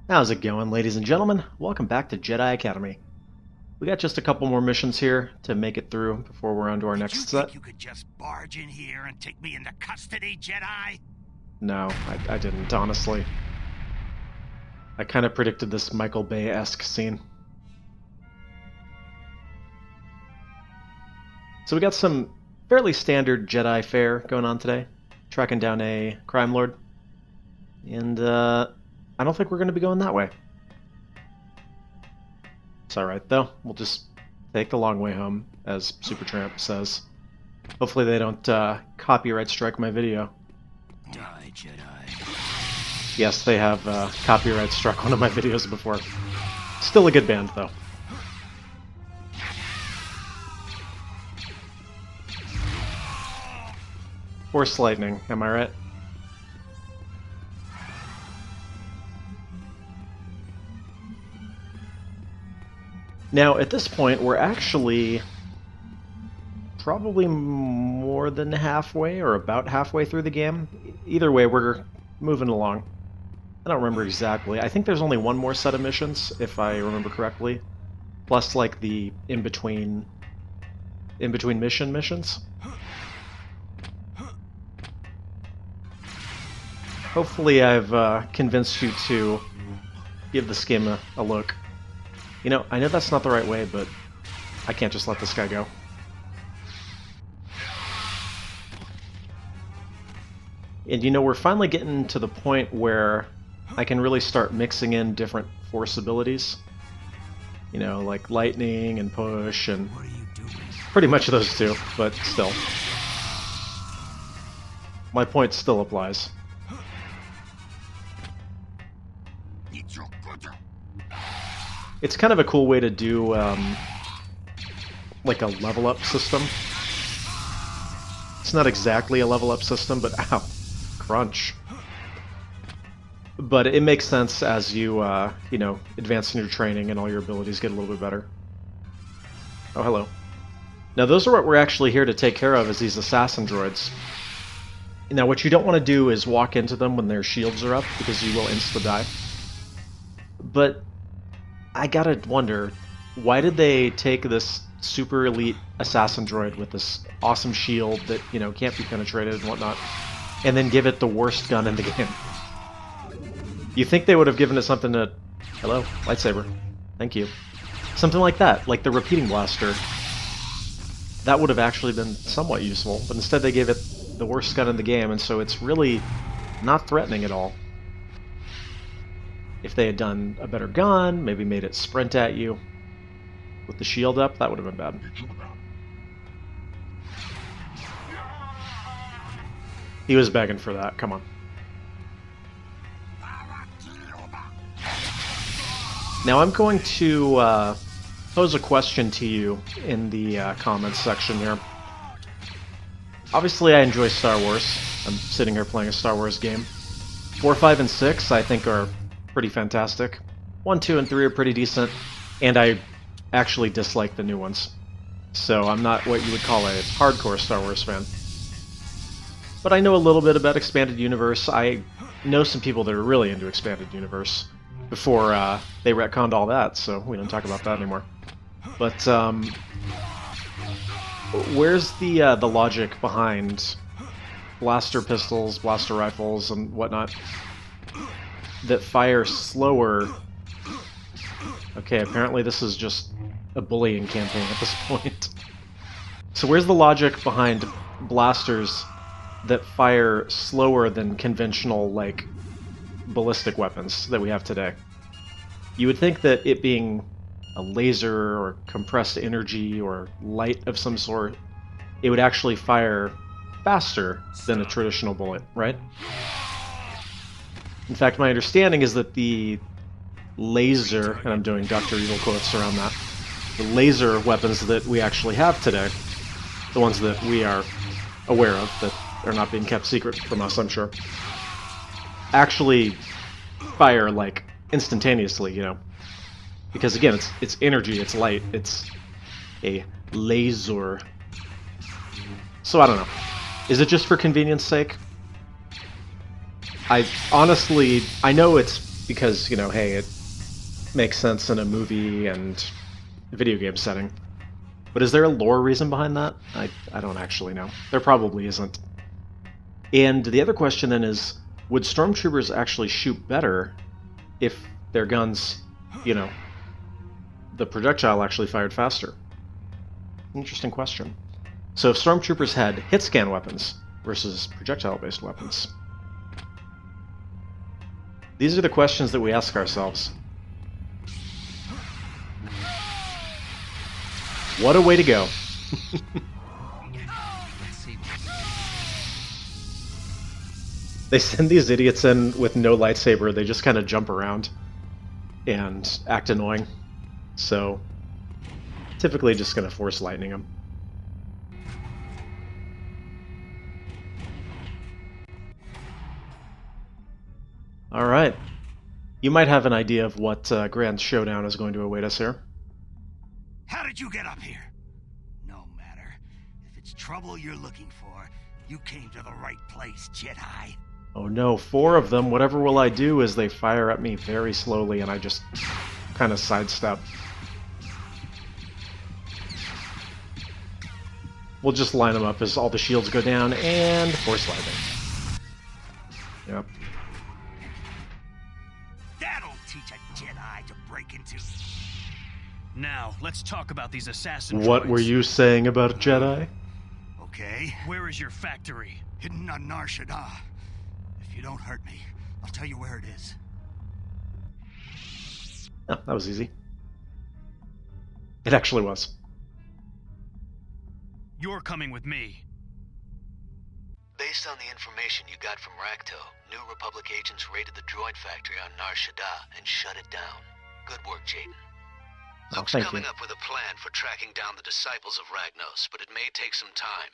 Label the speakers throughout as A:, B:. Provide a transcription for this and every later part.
A: How's it going, ladies and gentlemen? Welcome back to Jedi Academy. We got just a couple more missions here to make it through before we're on to our next set.
B: You could just barge in here and take me into custody, Jedi?
A: No, I didn't, honestly. I kind of predicted this Michael Bay-esque scene. So we got some fairly standard Jedi fare going on today. Tracking down a crime lord. And, I don't think we're going to be going that way. It's alright, though. We'll just take the long way home, as Supertramp says. Hopefully they don't copyright strike my video.
B: Die, Jedi.
A: Yes, they have copyright struck one of my videos before. Still a good band, though. Force lightning, am I right? Now, at this point, we're actually probably more than halfway, or about halfway through the game. Either way, we're moving along. I don't remember exactly. I think there's only one more set of missions, if I remember correctly. Plus, like, the in-between missions. Hopefully I've convinced you to give this game a look. You know, I know that's not the right way, but I can't just let this guy go. And you know, we're finally getting to the point where I can really start mixing in different force abilities. You know, like lightning and push and
B: What are you doing?
A: pretty much those two, but still. My point still applies. It's kind of a cool way to do, like a level-up system. It's not exactly a level-up system, but ow, crunch. But it makes sense as you, you know, advance in your training and all your abilities get a little bit better. Oh, hello. Now, those are what we're actually here to take care of, is these assassin droids. Now, what you don't want to do is walk into them when their shields are up, because you will insta-die. But I gotta wonder, why did they take this super elite assassin droid with this awesome shield that, you know, can't be penetrated and whatnot, and then give it the worst gun in the game? You think they would have given it something to... Hello? Lightsaber. Thank you. Something like that, like the repeating blaster. That would have actually been somewhat useful, but instead they gave it the worst gun in the game, and so it's really not threatening at all. If they had done a better gun, maybe made it sprint at you with the shield up, that would have been bad. He was begging for that, come on. Now I'm going to pose a question to you in the comments section here. Obviously I enjoy Star Wars. I'm sitting here playing a Star Wars game. 4, 5, and 6 I think are pretty fantastic. 1, 2, and 3 are pretty decent, and I actually dislike the new ones. So I'm not what you would call a hardcore Star Wars fan. But I know a little bit about Expanded Universe. I know some people that are really into Expanded Universe before they retconned all that, so we don't talk about that anymore. But where's the logic behind blaster pistols, blaster rifles, and whatnot that fire slower? Okay, apparently this is just a bullying campaign at this point. So where's the logic behind blasters that fire slower than conventional, like, ballistic weapons that we have today? You would think that it being a laser or compressed energy or light of some sort, it would actually fire faster than a traditional bullet, right? In fact, my understanding is that the laser, and I'm doing Dr. Evil quotes around that, the laser weapons that we actually have today, the ones that we are aware of, that are not being kept secret from us, I'm sure, actually fire, like, instantaneously, you know? Because, again, it's energy, it's light, it's a laser. So, I don't know. Is it just for convenience sake? I honestly, I know it's because, you know, hey, it makes sense in a movie and video game setting. But is there a lore reason behind that? I don't actually know. There probably isn't. And the other question then is, would stormtroopers actually shoot better if their guns, you know, the projectile actually fired faster? Interesting question. So if stormtroopers had hit scan weapons versus projectile-based weapons, these are the questions that we ask ourselves. What a way to go. They send these idiots in with no lightsaber. They just kind of jump around and act annoying. So, typically just going to force lightning them. Alright. You might have an idea of what Grand Showdown is going to await us here.
B: How did you get up here? No matter. If it's trouble you're looking for, you came to the right place, Jedi.
A: Oh no, 4 of them. Whatever will I do is they fire at me very slowly and I just kind of sidestep. We'll just line them up as all the shields go down and force lightning. Yep.
B: That'll teach a Jedi to break into...
C: Now, let's talk about these assassin
A: What
C: droids.
A: were you saying about Jedi?
B: Okay.
C: Where is your factory?
B: Hidden on Nar Shaddaa. If you don't hurt me, I'll tell you where it is.
A: Oh, that was easy. It actually was.
C: You're coming with me.
D: Based on the information you got from Rakto, New Republic agents raided the droid factory on Nar Shaddaa and shut it down. Good work, Jaden.
A: Oh,
D: Luke's
A: thank
D: coming
A: you.
D: up with a plan for tracking down the disciples of Ragnos, but it may take some time.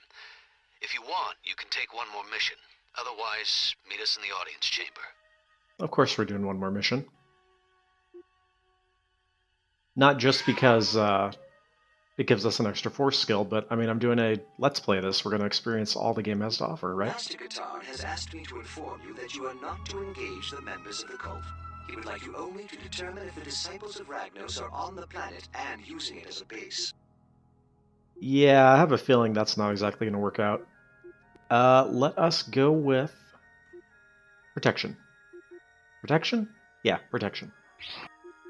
D: If you want, you can take one more mission. Otherwise, meet us in the audience chamber.
A: Of course we're doing one more mission. Not just because it gives us an extra force skill, but I mean, I'm doing a let's play this. We're going to experience all the game has to offer, right?
E: Master Guitar has asked me to inform you that you are not to engage the members of the cult. He would like you only to determine if the disciples of Ragnos are on the planet and using it as a base.
A: Yeah, I have a feeling that's not exactly going to work out. Let us go with protection. Protection? Yeah, protection.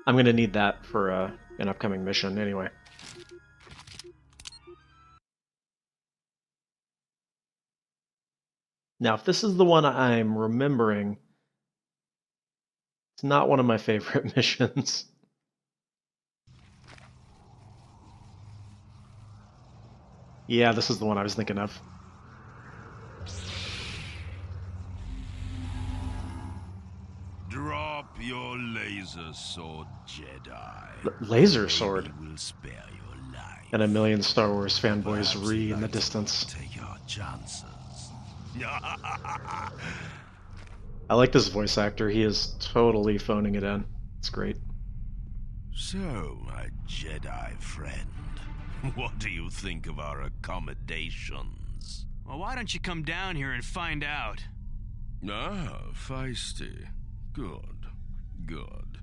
A: I'm going to need that for an upcoming mission anyway. Now, if this is the one I'm remembering, it's not one of my favorite missions. Yeah, this is the one I was thinking of.
F: Drop your laser sword, Jedi.
A: Laser sword?
F: Maybe we'll spare your life.
A: And a million Star Wars fanboys
F: Perhaps
A: re
F: you'd
A: in the
F: like to
A: distance.
F: Take our chances.
A: I like this voice actor. He is totally phoning it in. It's great.
F: So, my Jedi friend, what do you think of our accommodations?
C: Well, why don't you come down here and find out?
F: Ah, feisty. Good. Good.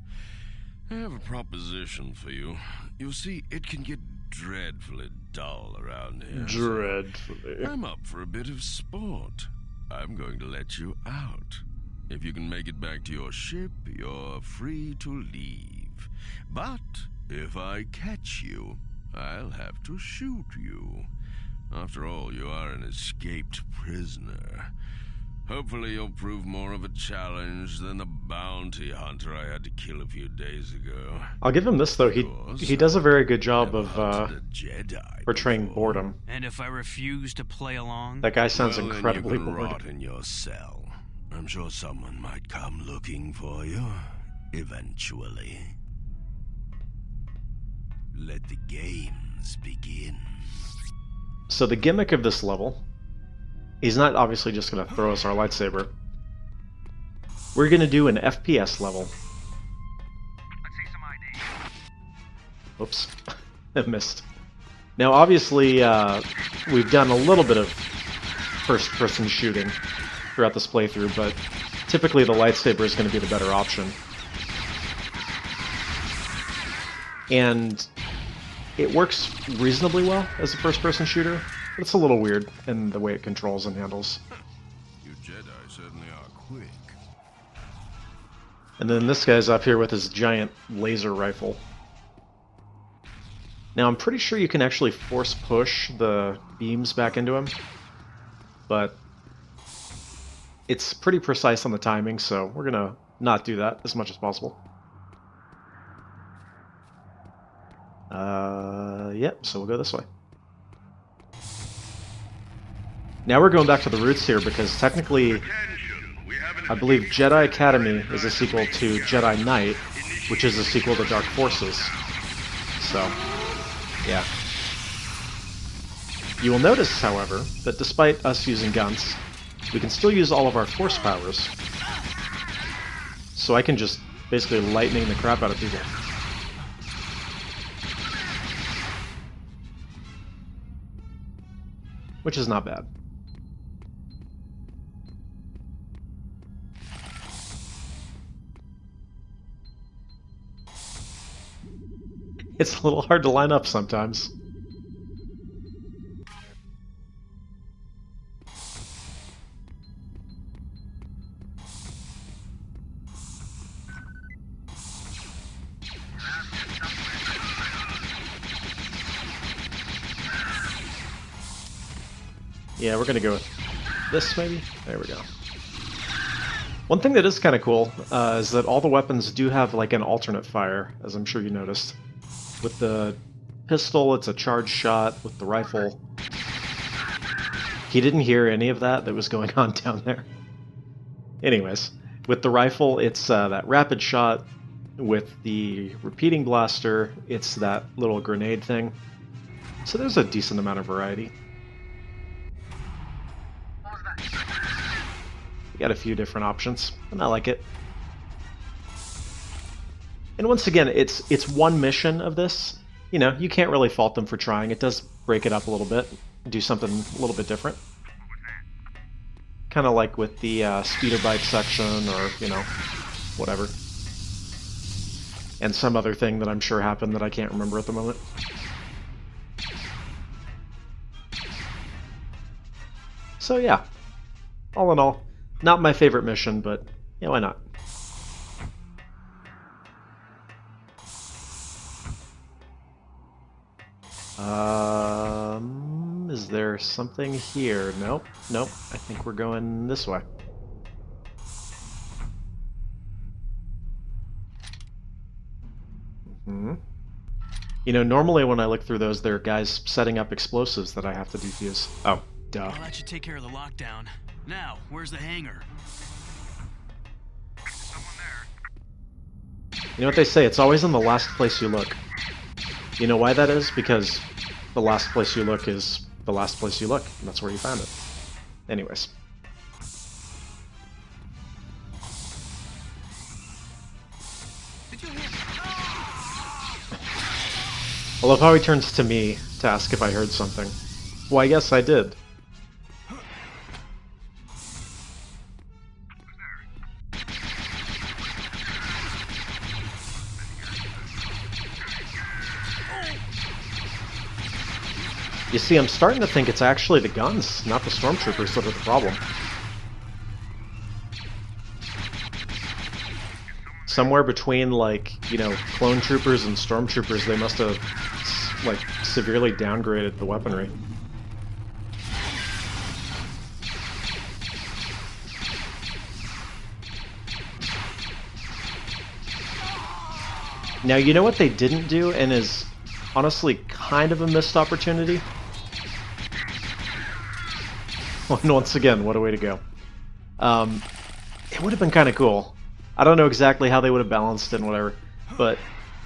F: I have a proposition for you. You see, it can get dreadfully dull around here.
A: Dreadfully.
F: I'm up for a bit of sport. I'm going to let you out. If you can make it back to your ship, you're free to leave. But if I catch you, I'll have to shoot you. After all, you are an escaped prisoner. Hopefully you'll prove more of a challenge than the bounty hunter I had to kill a few days ago.
A: I'll give him this, though. He does a very good job of
F: Jedi
A: portraying
F: before.
A: boredom.
C: And if I refuse to play along?
A: That guy sounds
F: Well,
A: incredibly
F: then you can
A: bored.
F: rot in your cell. I'm sure someone might come looking for you, eventually. Let the games begin.
A: So the gimmick of this level, he's not obviously just going to throw us our lightsaber. We're going to do an FPS level.
C: Let's see some ID.
A: Oops, I missed. Now obviously we've done a little bit of first-person shooting throughout this playthrough, but typically the lightsaber is going to be the better option. And it works reasonably well as a first-person shooter, but it's a little weird in the way it controls and handles.
F: You Jedi certainly are quick.
A: And then this guy's up here with his giant laser rifle. Now I'm pretty sure you can actually force push the beams back into him, but it's pretty precise on the timing, so we're gonna not do that as much as possible. Yep, so we'll go this way. Now we're going back to the roots here, because technically, I believe Jedi Academy is a sequel to Jedi Knight, which is a sequel to Dark Forces. So, yeah. You will notice, however, that despite us using guns, we can still use all of our force powers. So I can just basically lightning the crap out of people. Which is not bad. It's a little hard to line up sometimes. Yeah, we're gonna go with this, maybe? There we go. One thing that is kind of cool is that all the weapons do have like an alternate fire, as I'm sure you noticed. With the pistol, it's a charged shot. With the rifle, he didn't hear any of that was going on down there. Anyways, with the rifle, it's that rapid shot. With the repeating blaster, it's that little grenade thing. So there's a decent amount of variety. We got a few different options, and I like it. And once again, it's one mission of this. You know, you can't really fault them for trying. It does break it up a little bit, do something a little bit different. Kind of like with the speeder bike section, or, you know, whatever. And some other thing that I'm sure happened that I can't remember at the moment. So yeah, all in all, not my favorite mission, but yeah, why not? Is there something here? Nope, nope. I think we're going this way. You know, normally when I look through those, there are guys setting up explosives that I have to defuse. Oh, duh.
C: I'll let you take care of the lockdown. Now, where's the hangar?
A: You know what they say, it's always in the last place you look. You know why that is? Because the last place you look is the last place you look, and that's where you found it. Anyways. I love how he turns to me to ask if I heard something. Why, yes, I did. You see, I'm starting to think it's actually the guns, not the stormtroopers, that are the problem. Somewhere between, like, you know, clone troopers and stormtroopers, they must have, like, severely downgraded the weaponry. Now, you know what they didn't do, and is honestly kind of a missed opportunity? And once again, what a way to go. It would have been kind of cool. I don't know exactly how they would have balanced it and whatever, but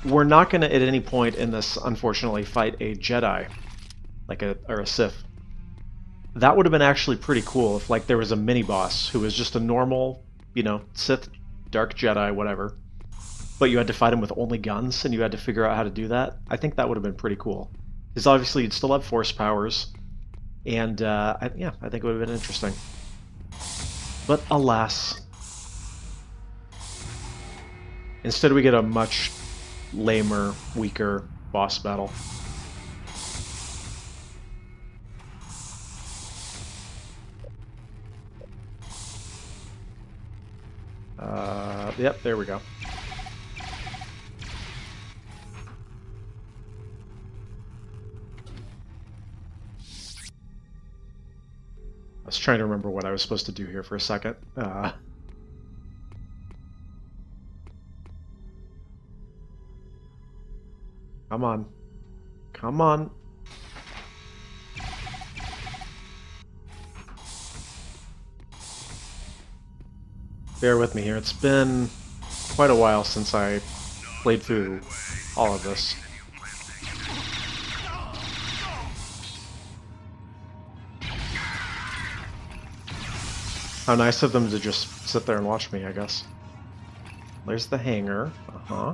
A: we're not going to at any point in this, unfortunately, fight a Jedi, or a Sith. That would have been actually pretty cool if, like, there was a mini-boss who was just a normal, you know, Sith, Dark Jedi, whatever, but you had to fight him with only guns, and you had to figure out how to do that. I think that would have been pretty cool. Because obviously you'd still have force powers, and yeah, I think it would have been interesting. But alas, instead we get a much lamer, weaker boss battle. Yep, there we go. I was trying to remember what I was supposed to do here for a second. Come on. Come on. Bear with me here. It's been quite a while since I played through all of this. How nice of them to just sit there and watch me, I guess. There's the hangar. Uh-huh.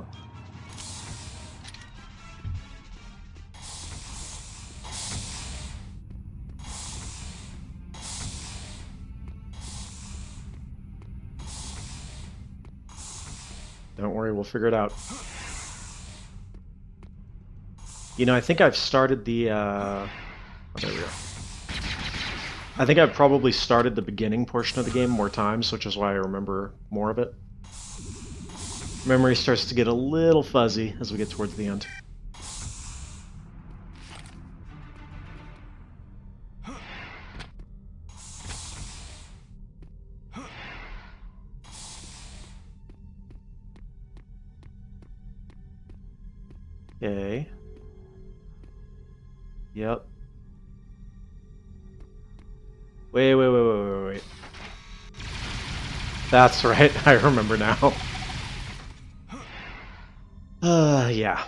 A: Don't worry, we'll figure it out. You know, I think I've started the, oh, there we go. I think I've probably started the beginning portion of the game more times, which is why I remember more of it. Memory starts to get a little fuzzy as we get towards the end. Okay. Yep. Wait. That's right, I remember now. Yeah.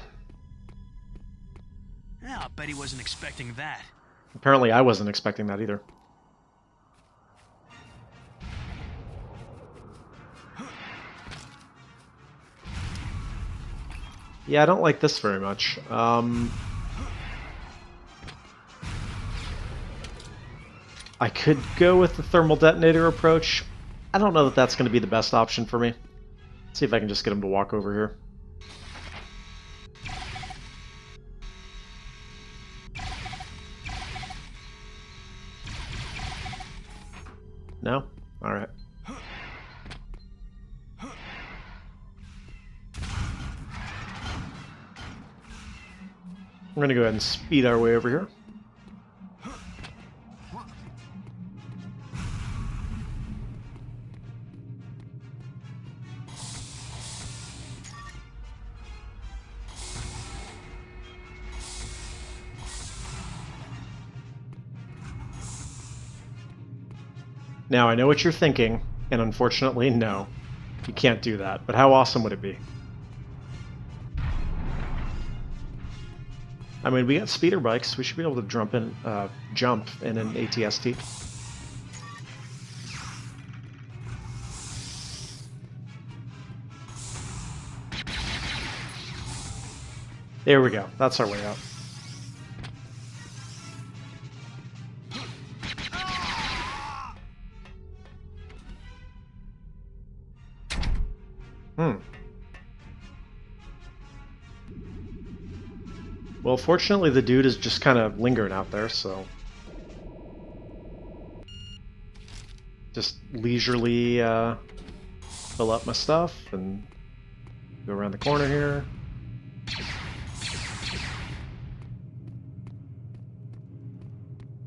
C: I bet he wasn't expecting that.
A: Apparently I wasn't expecting that either. Yeah, I don't like this very much. I could go with the thermal detonator approach. I don't know that that's going to be the best option for me. Let's see if I can just get him to walk over here. No? Alright. We're going to go ahead and speed our way over here. Now, I know what you're thinking, and unfortunately, no. You can't do that, but how awesome would it be? I mean, we got speeder bikes. We should be able to jump in an ATST. There we go. That's our way out. Well, fortunately, the dude is just kind of lingering out there, so... Just leisurely fill up my stuff and go around the corner here.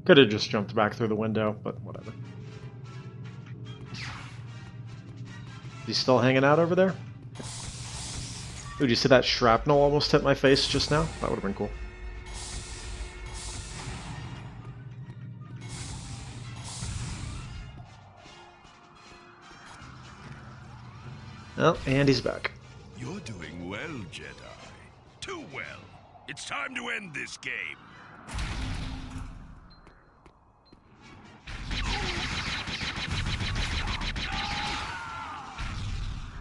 A: Could have just jumped back through the window, but whatever. He's still hanging out over there? Ooh, did you see that shrapnel almost hit my face just now? That would have been cool. Oh, and he's back.
F: You're doing well, Jedi. Too well. It's time to end this game.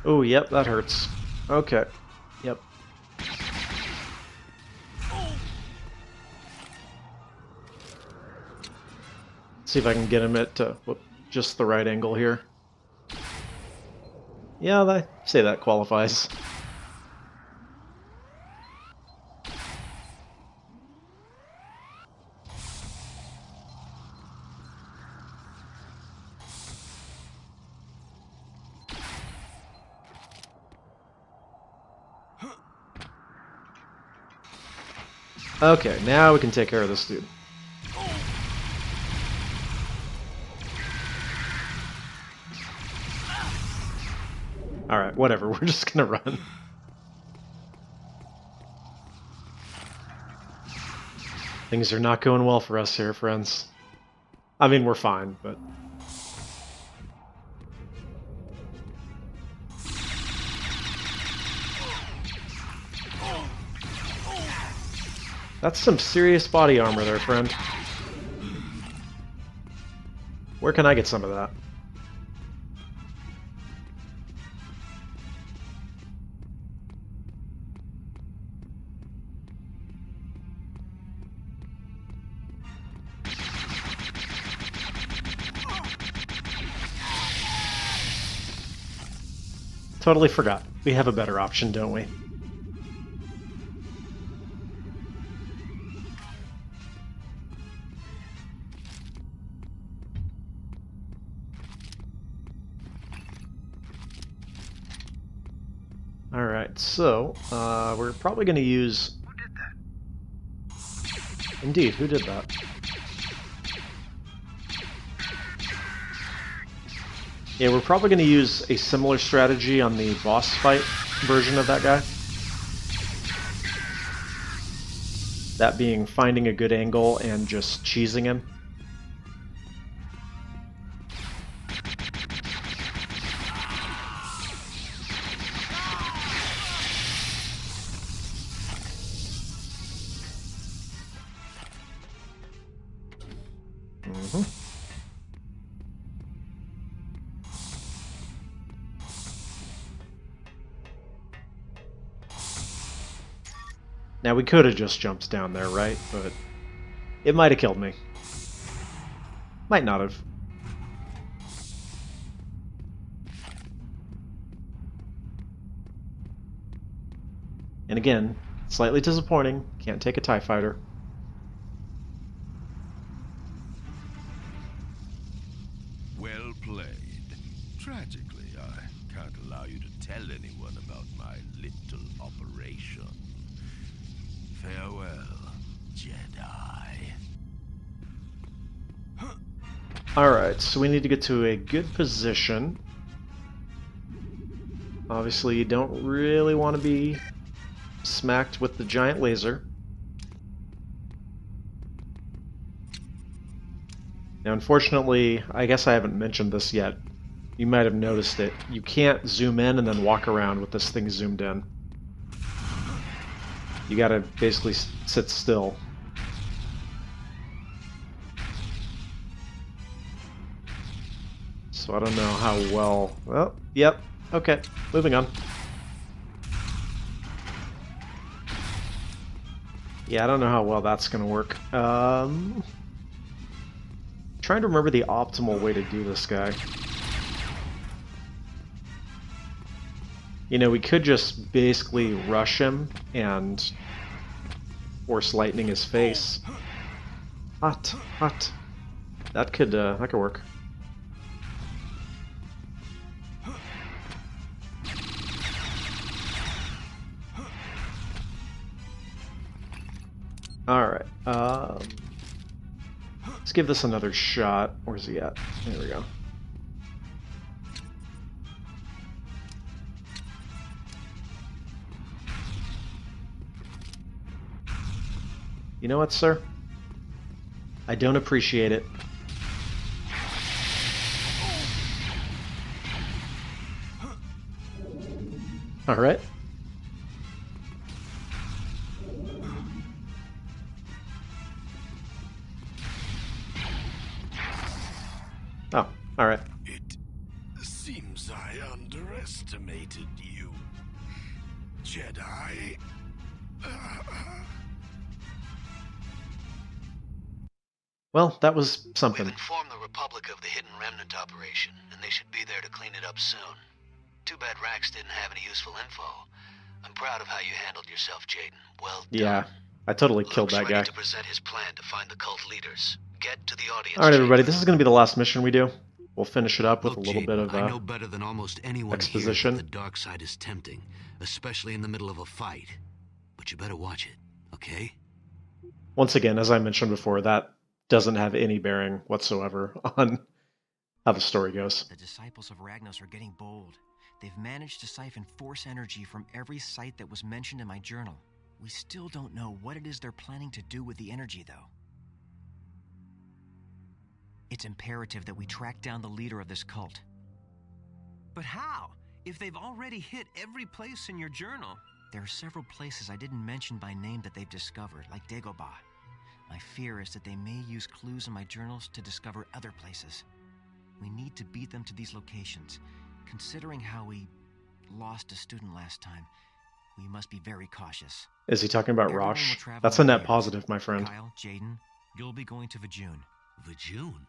A: Oh, yep, that hurts. Okay. Yep. See if I can get him at just the right angle here. Yeah, I say that qualifies. Okay, now we can take care of this dude. Alright, whatever, we're just gonna run. Things are not going well for us here, friends. I mean, we're fine, but... That's some serious body armor there, friend. Where can I get some of that? Totally forgot. We have a better option, don't we? Alright, so, we're probably going to use...
B: Who did that?
A: Indeed, who did that? Yeah, we're probably going to use a similar strategy on the boss fight version of that guy. That being finding a good angle and just cheesing him. Now, we could have just jumped down there, right? But it might have killed me. Might not have. And again, slightly disappointing. Can't take a TIE fighter.
F: Well played. Tragically, I can't allow you to tell anyone about my little operation. Farewell, Jedi.
A: Alright, so we need to get to a good position. Obviously, you don't really want to be smacked with the giant laser. Now, unfortunately, I guess I haven't mentioned this yet. You might have noticed it. You can't zoom in and then walk around with this thing zoomed in. You gotta basically sit still. So I don't know how well... Well, yep. Okay, moving on. Yeah, I don't know how well that's gonna work. Trying to remember the optimal way to do this guy. You know, we could just basically rush him and force lightning his face. Hot, hot. That could work. All right. Let's give this another shot. Where's he at? There we go. You know what, sir? I don't appreciate it. All right. Oh, all right.
F: It seems I underestimated you, Jedi.
A: Well, that was something.
D: We've informed the Republic of the Hidden Remnant operation, and they should be there to clean it up soon. Too bad Rax didn't have any useful info. I'm proud of how you handled yourself, Jaden. Well done.
A: Yeah, I totally killed
D: Luke's
A: that guy.
D: ready to present his plan to find the cult leaders. Get to the audience.
A: All right, everybody,
D: chamber.
A: this is going to be the last mission we do. We'll finish it up with
B: Look,
A: a little
B: Jaden,
A: bit of
B: I know better than almost anyone
A: exposition.
B: here that the dark side is tempting, especially in the middle of a fight. But you better watch it, okay?
A: Once again, as I mentioned before, that doesn't have any bearing whatsoever on how the story goes.
G: The disciples of Ragnos are getting bold. They've managed to siphon force energy from every site that was mentioned in my journal. We still don't know what it is they're planning to do with the energy, though. It's imperative that we track down the leader of this cult.
C: But how? If they've already hit every place in your journal.
G: There are several places I didn't mention by name that they've discovered, like Dagobah. My fear is that they may use clues in my journals to discover other places. We need to beat them to these locations. Considering how we lost a student last time, we must be very cautious.
A: Is he talking about
G: Everyone will
A: Rosh?
G: travel
A: That's a
G: in
A: net
G: pairs.
A: positive, my friend.
G: Kyle, Jaden, you'll be going to Vajun.
D: Vajun?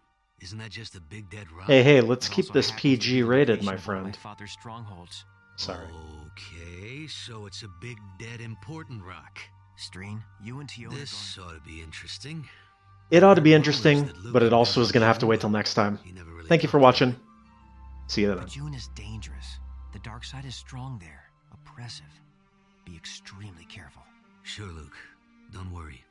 D: Isn't that just a big dead rock?
A: Hey, let's
G: And
A: keep
G: also
A: this
G: happens to
A: PG
G: be the
A: rated,
G: location
A: my
G: of one of
A: friend.
G: My father's strongholds.
A: Sorry.
D: Okay, so it's a big, dead, important rock.
G: Streen, you and Tio
D: This ought to be interesting.
A: It ought to be interesting, but it also is going to have to wait till next time.
D: He never really
A: Thank you for
D: talked about
A: watching. See you then.
G: Vajun is dangerous. The dark side is strong there, oppressive. Be extremely careful.
D: it. Sure, Luke. Don't worry.